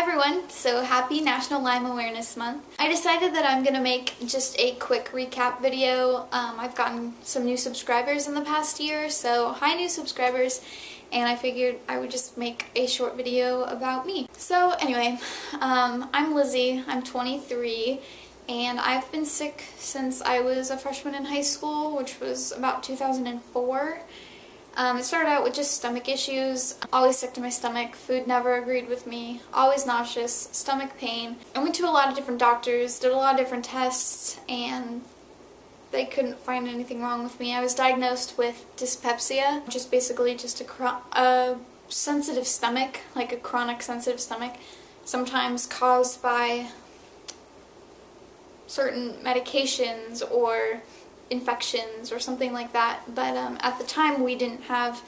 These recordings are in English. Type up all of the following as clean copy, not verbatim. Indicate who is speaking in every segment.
Speaker 1: everyone, so happy National Lyme Awareness Month. I decided that I'm going to make just a quick recap video. I've gotten some new subscribers in the past year, so hi new subscribers, and I figured I would just make a short video about me. So anyway, I'm Lizzie, I'm 23, and I've been sick since I was a freshman in high school, which was about 2004. It started out with just stomach issues, always sick to my stomach, food never agreed with me, always nauseous, stomach pain. I went to a lot of different doctors, did a lot of different tests, and they couldn't find anything wrong with me. I was diagnosed with dyspepsia, which is basically just a sensitive stomach, like a chronic sensitive stomach, sometimes caused by certain medications or infections or something like that, but at the time we didn't have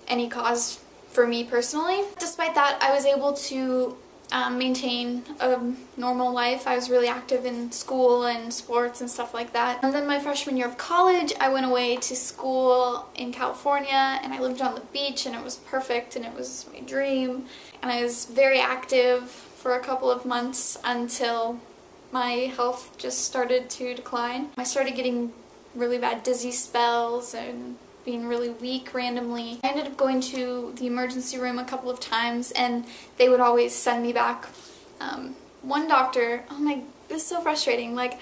Speaker 1: any cause for me personally. Despite that, I was able to maintain a normal life. I was really active in school and sports and stuff like that. And then my freshman year of college, I went away to school in California, and I lived on the beach, and it was perfect, and it was my dream. And I was very active for a couple of months until my health just started to decline. I started getting really bad dizzy spells and being really weak randomly. I ended up going to the emergency room a couple of times, and they would always send me back. One doctor, oh my, this is so frustrating, like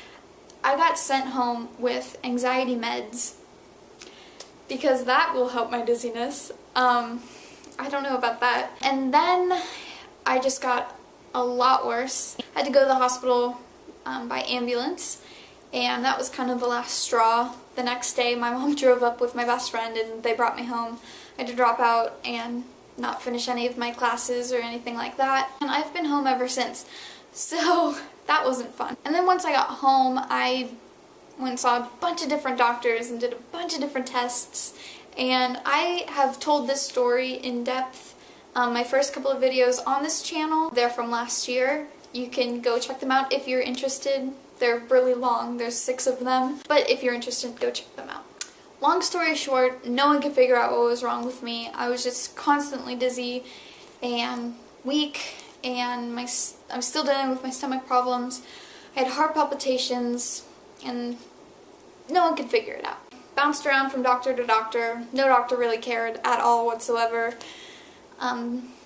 Speaker 1: I got sent home with anxiety meds because that will help my dizziness. I don't know about that. And then I just got a lot worse. I had to go to the hospital by ambulance, and that was kind of the last straw. The next day my mom drove up with my best friend and they brought me home. I had to drop out and not finish any of my classes or anything like that, and I've been home ever since. So that wasn't fun. And then once I got home, I went and saw a bunch of different doctors and did a bunch of different tests, and I have told this story in depth. My first couple of videos on this channel, they're from last year. You can go check them out if you're interested. They're really long, there's 6 of them, but if you're interested, go check them out. Long story short, no one could figure out what was wrong with me. I was just constantly dizzy and weak, and I'm still dealing with my stomach problems. I had heart palpitations, and no one could figure it out. Bounced around from doctor to doctor. No doctor really cared at all whatsoever.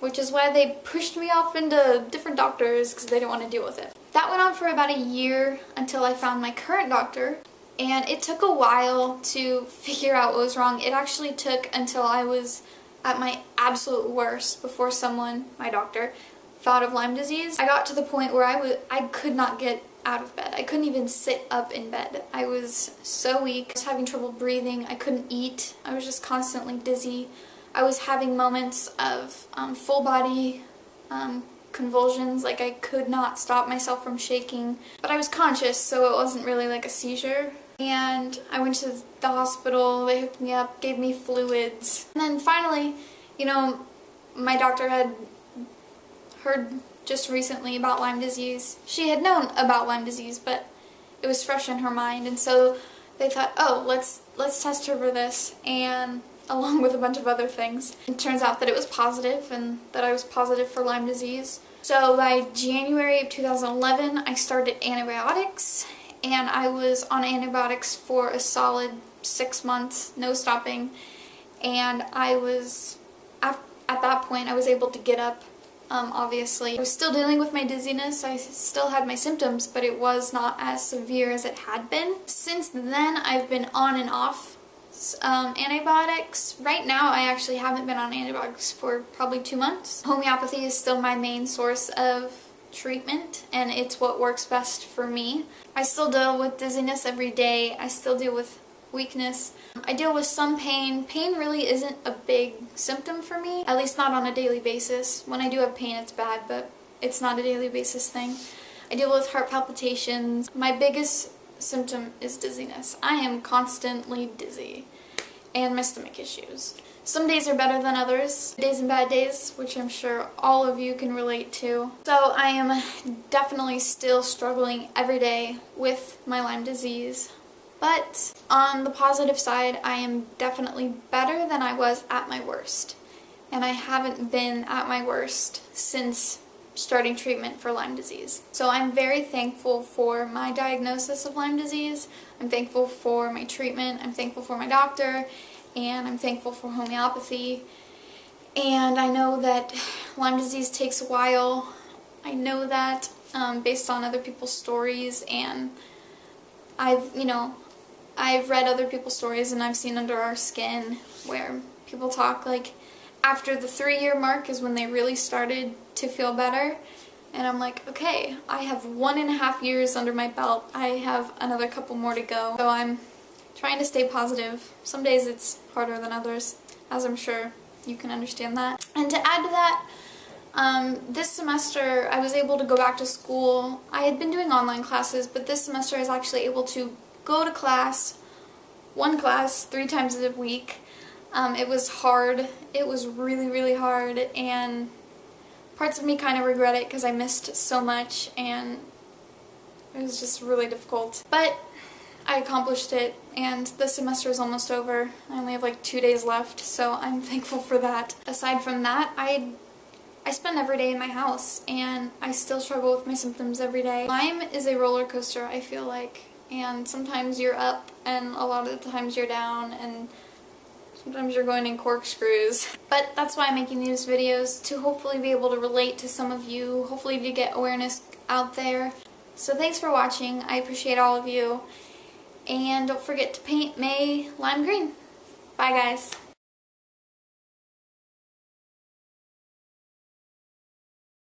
Speaker 1: Which is why they pushed me off into different doctors because they didn't want to deal with it. That went on for about a year until I found my current doctor, and it took a while to figure out what was wrong. It actually took until I was at my absolute worst before someone, my doctor, thought of Lyme disease. I got to the point where I could not get out of bed. I couldn't even sit up in bed. I was so weak. I was having trouble breathing. I couldn't eat. I was just constantly dizzy. I was having moments of full body convulsions, like I could not stop myself from shaking. But I was conscious, so it wasn't really like a seizure. And I went to the hospital, they hooked me up, gave me fluids. And then finally, you know, my doctor had heard just recently about Lyme disease. She had known about Lyme disease, but it was fresh in her mind. And so they thought, oh, let's test her for this, and along with a bunch of other things. It turns out that it was positive, and that I was positive for Lyme disease. So by January of 2011, I started antibiotics, and I was on antibiotics for a solid 6 months, no stopping, and I was, at that point, I was able to get up, obviously. I was still dealing with my dizziness, I still had my symptoms, but it was not as severe as it had been. Since then, I've been on and off antibiotics. Right now I actually haven't been on antibiotics for probably 2 months. Homeopathy is still my main source of treatment, and it's what works best for me. I still deal with dizziness every day. I still deal with weakness. I deal with some pain. Pain really isn't a big symptom for me, at least not on a daily basis. When I do have pain, it's bad, but it's not a daily basis thing. I deal with heart palpitations. My biggest symptom is dizziness. I am constantly dizzy, and my stomach issues. Some days are better than others, days and bad days, which I'm sure all of you can relate to. So I am definitely still struggling every day with my Lyme disease, but on the positive side, I am definitely better than I was at my worst, and I haven't been at my worst since starting treatment for Lyme disease. So I'm very thankful for my diagnosis of Lyme disease. I'm thankful for my treatment. I'm thankful for my doctor, and I'm thankful for homeopathy. And I know that Lyme disease takes a while. I know that based on other people's stories, and I've read other people's stories, and I've seen Under Our Skin where people talk like after the 3-year mark is when they really started to feel better. And I'm like, okay, I have 1.5 years under my belt. I have another couple more to go. So I'm trying to stay positive. Some days it's harder than others, as I'm sure you can understand that. And to add to that, this semester I was able to go back to school. I had been doing online classes, but this semester I was actually able to go to class, one class, 3 times a week. It was hard. It was really, really hard, and parts of me kind of regret it because I missed so much, and it was just really difficult. But I accomplished it, and the semester is almost over. I only have like 2 days left, so I'm thankful for that. Aside from that, I spend every day in my house, and I still struggle with my symptoms every day. Lyme is a roller coaster, I feel like, and sometimes you're up, and a lot of the times you're down, and sometimes you're going in corkscrews. But that's why I'm making these videos, to hopefully be able to relate to some of you, hopefully to get awareness out there. So thanks for watching. I appreciate all of you. And don't forget to paint May lime green. Bye guys.